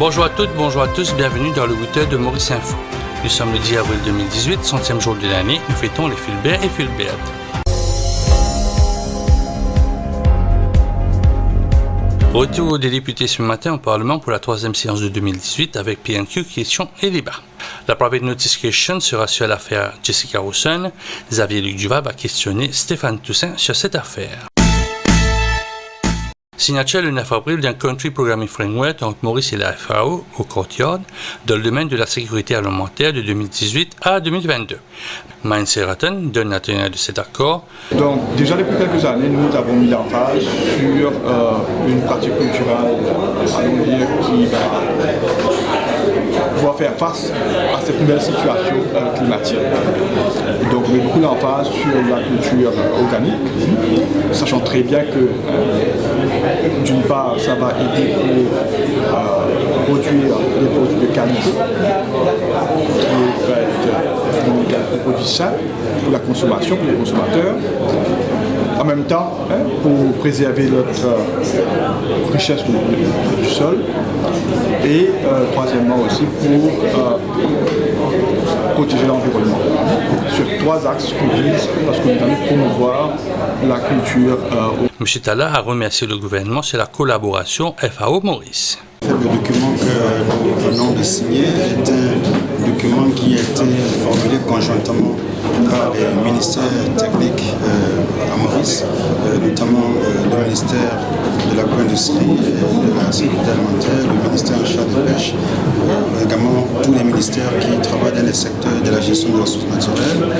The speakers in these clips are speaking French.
Bonjour à toutes, bonjour à tous, bienvenue dans le 8h de Maurice Info. Nous sommes le 10 avril 2018, 100e jour de l'année, nous fêtons les Fulbert et Fulbert. Retour des députés ce matin au Parlement pour la troisième séance de 2018 avec PNQ, questions et débats. La private notice question sera sur l'affaire Jessica Rawson. Xavier Luc Duval va questionner Stéphane Toussaint sur cette affaire. Signature le 9 avril d'un Country Programming Framework entre Maurice et la FAO au Courtyard dans le domaine de la sécurité alimentaire de 2018 à 2022. Mine Seraton, donateur de cet accord. Donc déjà depuis quelques années, nous avons mis l'emphase sur une pratique culturelle qui va pouvoir faire face à cette nouvelle situation climatique. Et donc on met beaucoup l'emphase sur la culture organique, sachant très bien que d'une part, ça va aider pour produire des produits de qualité, qui va être des produits sains pour la consommation, pour les consommateurs. En même temps, pour préserver notre richesse du sol. Et troisièmement aussi pour protéger l'environnement. Sur trois axes qu'on vise parce qu'on est en train de promouvoir la culture. M. Talla a remercié le gouvernement sur la collaboration FAO-Maurice. Le document que nous venons de signer est un document qui a été formulé conjointement par les ministères techniques à Maurice, notamment le ministère de l'agro-industrie et de la sécurité alimentaire, le ministère en charge de pêche, également tous les ministères qui travaillent dans les secteurs de la gestion des ressources naturelles.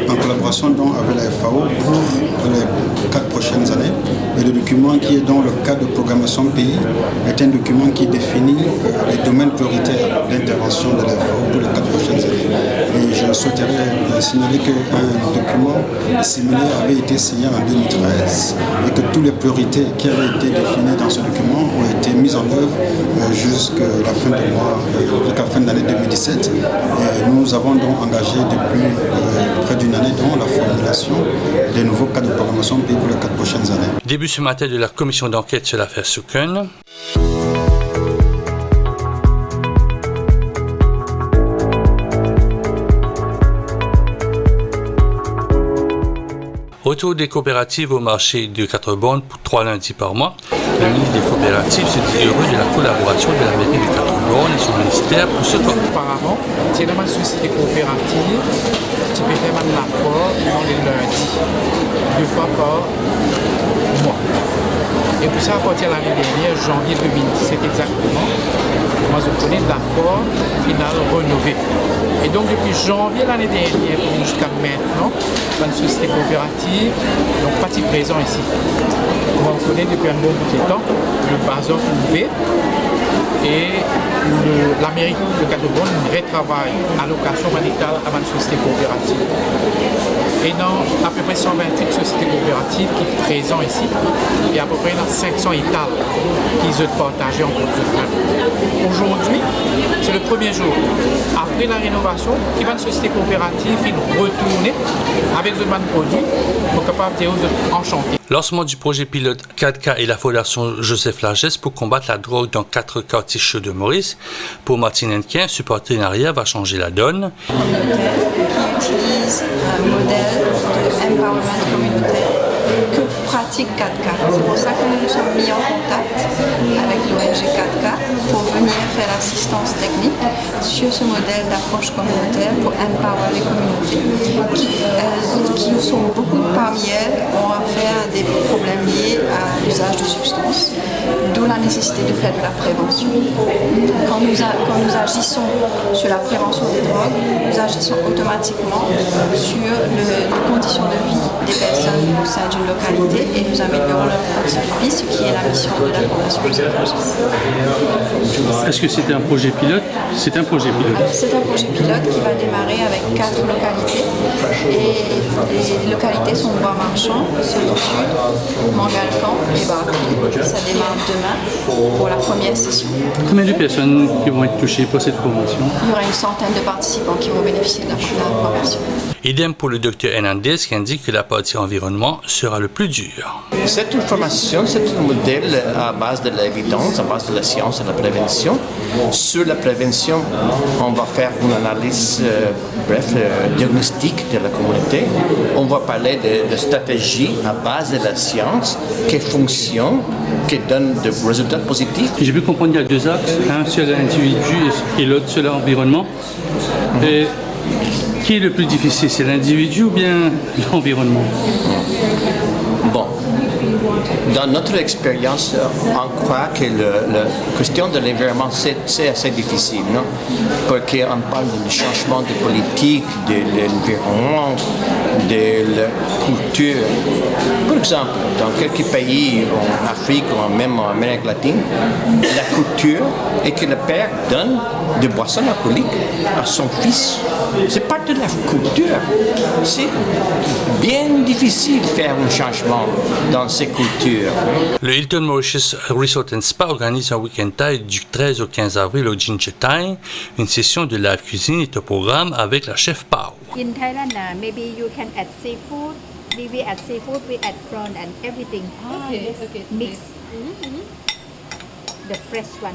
En collaboration donc avec la FAO pour les 4 prochaines années. Et le document qui est dans le cadre de programmation pays est un document qui définit les domaines prioritaires d'intervention de la FAO pour les 4 prochaines années. Et je souhaiterais signaler qu'un document similaire avait été signé en 2013 et que toutes les priorités qui avaient été définies dans ce document ont été mises en œuvre jusqu'à la fin de l'année 2017. Et nous avons donc engagé depuis près d'une année dans la formulation des nouveaux cadres de programmation pays pour les 4 prochaines années. Début ce matin de la commission d'enquête sur l'affaire Souken. Retour des coopératives au marché de 4 bornes pour 3 lundis par mois. Le ministre des coopératives se dit heureux de la collaboration de la mairie de 4 bornes et son ministère pour ce temps. Auparavant, c'est dans ma société coopérative, tu peux faire un apport dans les lundis, 2 fois par mois. Et tout ça à partir de l'année dernière, janvier 2017 exactement, moi je connais l'accord final rénové. Et donc depuis janvier l'année dernière jusqu'à maintenant, dans une société coopérative, donc partie présent ici. Moi on connaît depuis un bon bout de temps le bazar trouvé et la mairie de Cadobon retravaille à location maritale à une société coopérative. Et dans à peu près 128 sociétés coopératives qui sont présentes ici, et à peu près dans 500 états qui sont partagés en Côte-d'Ivoire. Aujourd'hui, c'est le premier jour. Après la rénovation, qui va une société coopérative retourner avec de bons produits pour capable d'être enchanté. Lancement du projet pilote 4K et la Fondation Joseph Largesse pour combattre la drogue dans 4 quartiers chauds de Maurice. Pour Martine Hennequin, ce partenariat va changer la donne. Qui utilise un modèle d'empowerment communautaire que pratique 4K. C'est pour ça que nous nous sommes mis en contact avec l'ONG 4K pour venir faire l'assistance technique sur ce modèle d'approche communautaire pour empower les communautés qui sont beaucoup parmi elles ont affaire à des problèmes liés à l'usage de substances, d'où la nécessité de faire de la prévention. Quand nous agissons sur la prévention des drogues, nous agissons automatiquement sur les conditions de vie des personnes au sein d'une localité et nous améliorons leur conditions de vie, ce qui est la mission de la Fondation Joseph Largesse. Est-ce que c'était un projet pilote C'est un projet pilote. C'est un projet pilote qui va démarrer avec 4 localités. Et les localités sont Bois-Marchand, Sud-Sud, Mangalcan et Barclay. Ça démarre demain pour la première session. Combien de personnes qui vont être touchées par cette formation? Il y aura une centaine de participants qui vont bénéficier de la formation. Idem pour le docteur Hernandez qui indique que la partie environnement sera le plus dur. C'est une formation, c'est un modèle à base de l'évidence, à base de la science et de la prévention. Sur la prévention, on va faire une analyse, diagnostic de la communauté. On va parler de stratégies à base de la science qui fonctionnent, qui donnent des résultats positifs. J'ai pu comprendre qu'il y a 2 axes, un sur l'individu et l'autre sur l'environnement. Qui est le plus difficile, c'est l'individu ou bien l'environnement? Bon, dans notre expérience, on croit que la question de l'environnement, c'est assez difficile, non? Parce qu'on parle du changement de politique, de l'environnement, de la culture. Par exemple, dans quelques pays, en Afrique ou même en Amérique latine, la culture est que le père donne des boissons alcooliques à son fils. C'est part de la culture. C'est bien difficile de faire un changement dans ces cultures. Le Hilton Mauritius Resort and Spa organise un week-end Thaï du 13 au 15 avril au Ginger Thai, une session de live cuisine est au programme avec la chef Pao. In Thailand, maybe you can add seafood. We add seafood, we add prawn and everything. Okay. Mix. The fresh one.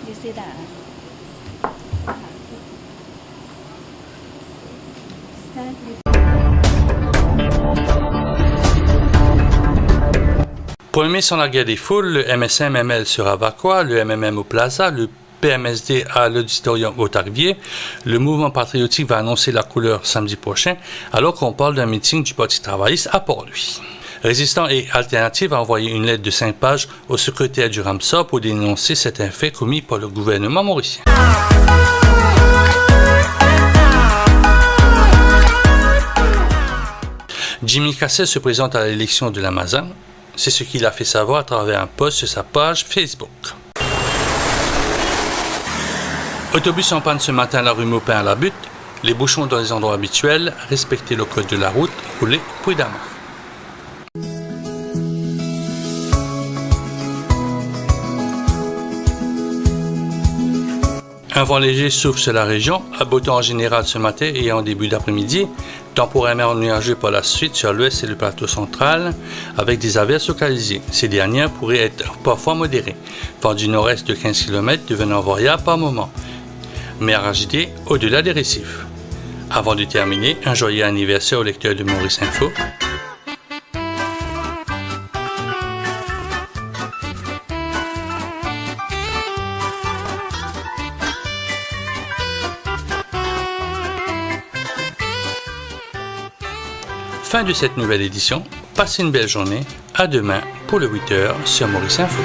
You see that? Pour aimer sans larguer des foules, le MSM-ML sera Vacqua, le MMM au Plaza, le PMSD à l'Auditorium au Tarvier. Le mouvement patriotique va annoncer la couleur samedi prochain, alors qu'on parle d'un meeting du Parti travailliste à Port-Louis. Résistants et Alternatives a envoyé une lettre de 5 pages au secrétaire du RAMSA pour dénoncer cet fait commis par le gouvernement mauricien. Jimmy Cassel se présente à l'élection de l'Amazon. C'est ce qu'il a fait savoir à travers un post sur sa page Facebook. Autobus en panne ce matin à la rue Maupin à la Butte. Les bouchons dans les endroits habituels. Respectez le code de la route. Roulez prudemment. Un vent léger souffle sur la région, un beau temps en général ce matin et en début d'après-midi, temporairement nuageux par la suite sur l'ouest et le plateau central, avec des averses localisées. Ces dernières pourraient être parfois modérées, vent du nord-est de 15 km devenant variable par moment, mais agité au-delà des récifs. Avant de terminer, un joyeux anniversaire au lecteur de Maurice Info. Fin de cette nouvelle édition. Passez une belle journée. À demain pour le 8h sur Maurice Info.